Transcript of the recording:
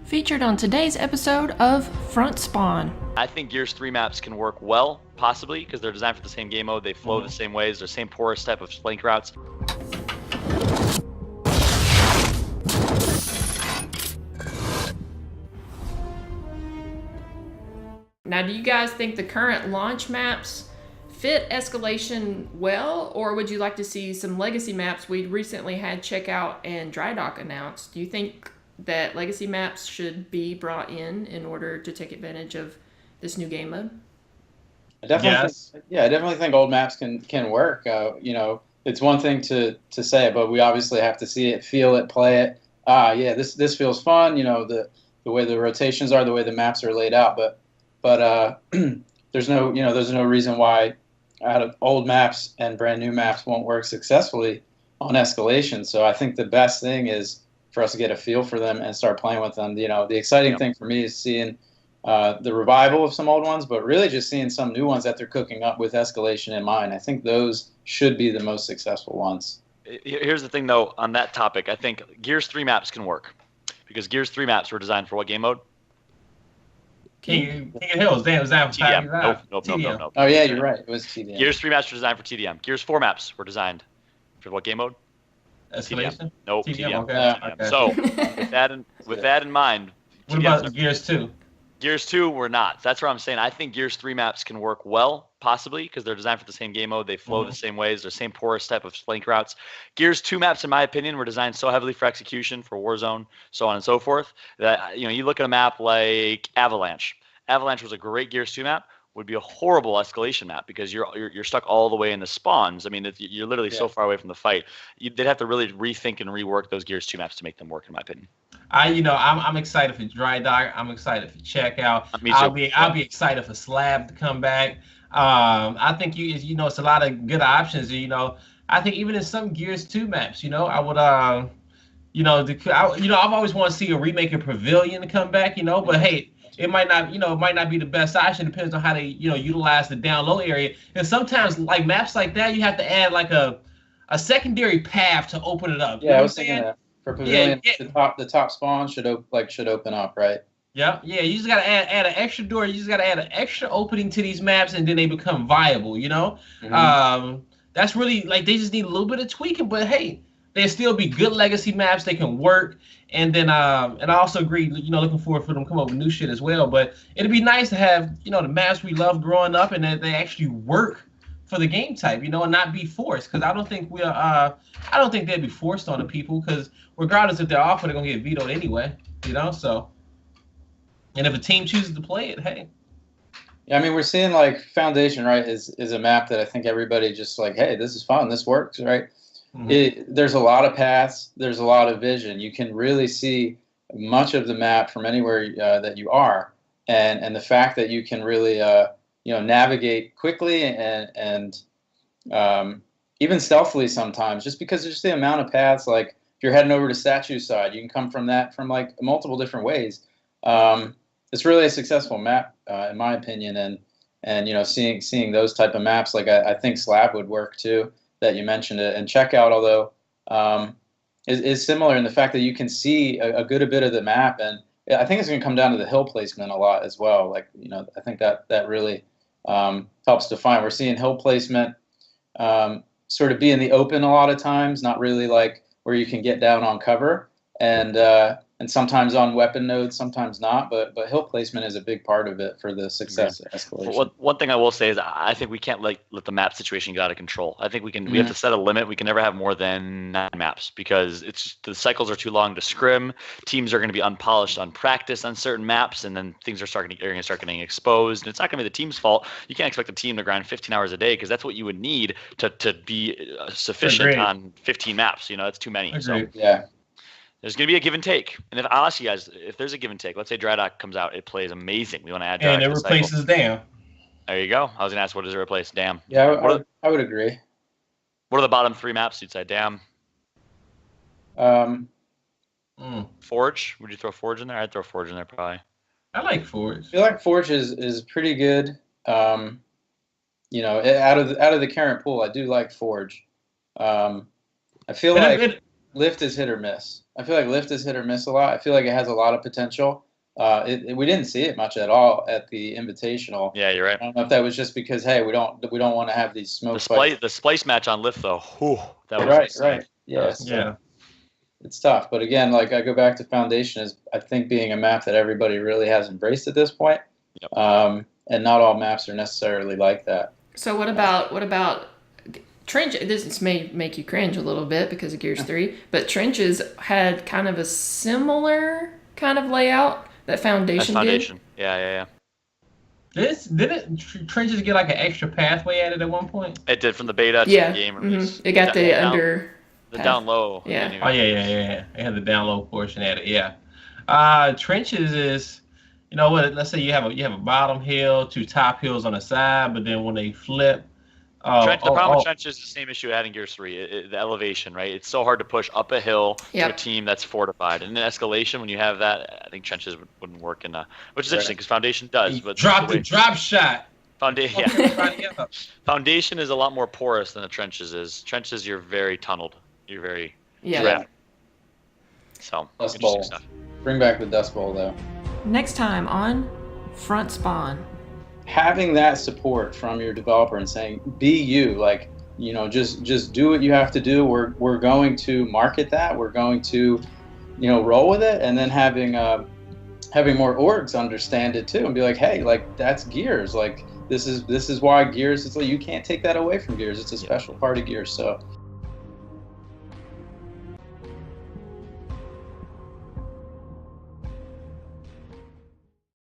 featured on today's episode of Front Spawn. I think Gears 3 maps can work well, possibly, because they're designed for the same game mode. They flow the same ways. They're the same porous type of flank routes. Now, do you guys think the current launch maps fit Escalation well, or would you like to see some legacy maps? We recently had Checkout and Dry Dock announced. Do you think that legacy maps should be brought in order to take advantage of this new game mode? I definitely think old maps can work. It's one thing to say it, but we obviously have to see it, feel it, play it. This feels fun. The way the rotations are, the way the maps are laid out. But there's no reason why out of old maps and brand new maps won't work successfully on Escalation. So I think the best thing is for us to get a feel for them and start playing with them. The exciting thing for me is seeing the revival of some old ones, but really just seeing some new ones that they're cooking up with Escalation in mind. I think those should be the most successful ones. Here's the thing, though, on that topic. I think Gears 3 maps can work because Gears 3 maps were designed for what game mode? King of Hills. Damn, was that TDM. Nope. Oh, yeah, you're right. It was TDM. Gears 3 maps were designed for TDM. Gears 4 maps were designed for what game mode? Escalation? Nope, TDM. TDM. Okay. So, with that in mind, what about Gears 2? Gears 2 were not. That's what I'm saying. I think Gears 3 maps can work well, possibly, because they're designed for the same game mode. They flow the same ways. They're the same porous type of flank routes. Gears 2 maps, in my opinion, were designed so heavily for execution, for Warzone, so on and so forth, that you look at a map like Avalanche. Avalanche was a great Gears 2 map. Would be a horrible Escalation map because you're stuck all the way in the spawns. I mean, you're literally so far away from the fight. They'd have to really rethink and rework those Gears 2 maps to make them work, in my opinion. I'm excited for Dry Dock. I'm excited for Checkout. Me too. I'll be excited for Slab to come back. I think it's a lot of good options. I think even in some Gears 2 maps, I would I've always wanted to see a remake of Pavilion to come back. But hey. It might not be the best option. It depends on how they, utilize the down low area. And sometimes, like maps like that, you have to add like a secondary path to open it up. Yeah, I was thinking that for Pavilion, the top spawn should open up, right? Yeah. You just gotta add an extra door. You just gotta add an extra opening to these maps, and then they become viable. That's really like they just need a little bit of tweaking, but hey. They'll still be good legacy maps. They can work. And then, and I also agree, looking forward for them to come up with new shit as well. But it'd be nice to have, the maps we loved growing up and that they actually work for the game type, and not be forced. Because I don't think they'd be forced on the people. Because regardless if they're off, they're gonna get vetoed anyway. So. And if a team chooses to play it, hey. Yeah, I mean, we're seeing like Foundation, right? Is a map that I think everybody just like, hey, this is fun. This works, right? There's a lot of paths. There's a lot of vision. You can really see much of the map from anywhere that you are, and the fact that you can really navigate quickly and even stealthily sometimes, just because there's the amount of paths. Like if you're heading over to Statue Side, you can come from like multiple different ways. It's really a successful map in my opinion, and seeing those type of maps, like I think Slab would work too. That you mentioned it, and Checkout, although is similar in the fact that you can see a good bit of the map, and I think it's going to come down to the hill placement a lot as well. Like I think that really helps define. We're seeing hill placement sort of be in the open a lot of times, not really like where you can get down on cover, and sometimes on weapon nodes, sometimes not. But hill placement is a big part of it for the success of Escalation. One thing I will say is I think we can't let the map situation get out of control. I think we have to set a limit. We can never have more than 9 maps because the cycles are too long to scrim. Teams are going to be unpolished, unpracticed on certain maps, and then things are going to start getting exposed. And it's not going to be the team's fault. You can't expect a team to grind 15 hours a day because that's what you would need to be sufficient on 15 maps. That's too many. Agreed. So yeah. There's going to be a give and take. And I'll ask you guys, if there's a give and take, let's say Dry Dock comes out, it plays amazing. We want to add Dry Dock. And it replaces Dam. There you go. I was going to ask, what does it replace? Dam. Yeah, I would agree. What are the bottom 3 maps you'd say? Dam. Forge. Would you throw Forge in there? I'd throw Forge in there probably. I like Forge. I feel like Forge is pretty good. Out of the current pool, I do like Forge. I feel like Lift is hit or miss. I feel like Lift is hit or miss a lot. I feel like it has a lot of potential. We didn't see it much at all at the Invitational. Yeah, you're right. I don't know if that was just because, hey, we don't want to have these smoke fights. The splice match on Lift though, that was right, insane. right. Yeah, so Yeah. it's tough. But again, like I go back to Foundation is I think being a map that everybody really has embraced at this point. Yep. And not all maps are necessarily like that. So what about Trench? This may make you cringe a little bit because of Gears 3, but Trenches had kind of a similar kind of layout that Foundation did. Yeah. Didn't Trenches get like an extra pathway added at one point? It did from the beta to Yeah, the game release. It got the under. The down low. Yeah. Anyway. Oh yeah. It had the down low portion added. Yeah. Trenches is, you know what? Let's say you have a bottom hill, 2 top hills on the side, but then when they flip, The problem with Trenches is the same issue we had in Gears 3, the elevation, right? It's so hard to push up a hill to a team that's fortified. And in Escalation, when you have that, I think Trenches wouldn't work in which is interesting because Foundation does. But drop the drop shot. Foundation is a lot more porous than the Trenches is. Trenches, you're very tunneled. You're very Yeah. So, Dust Bowl. stuff. Bring back the Dust Bowl, though. Next time on Front Spawn. Having that support from your developer and saying, be you, like, you know, just do what you have to do. We're going to market that. We're going to, you know, roll with it. And then having more orgs understand it too and be like, hey, like, that's Gears. Like, this is why Gears, it's like, you can't take that away from Gears. It's a special part of Gears. So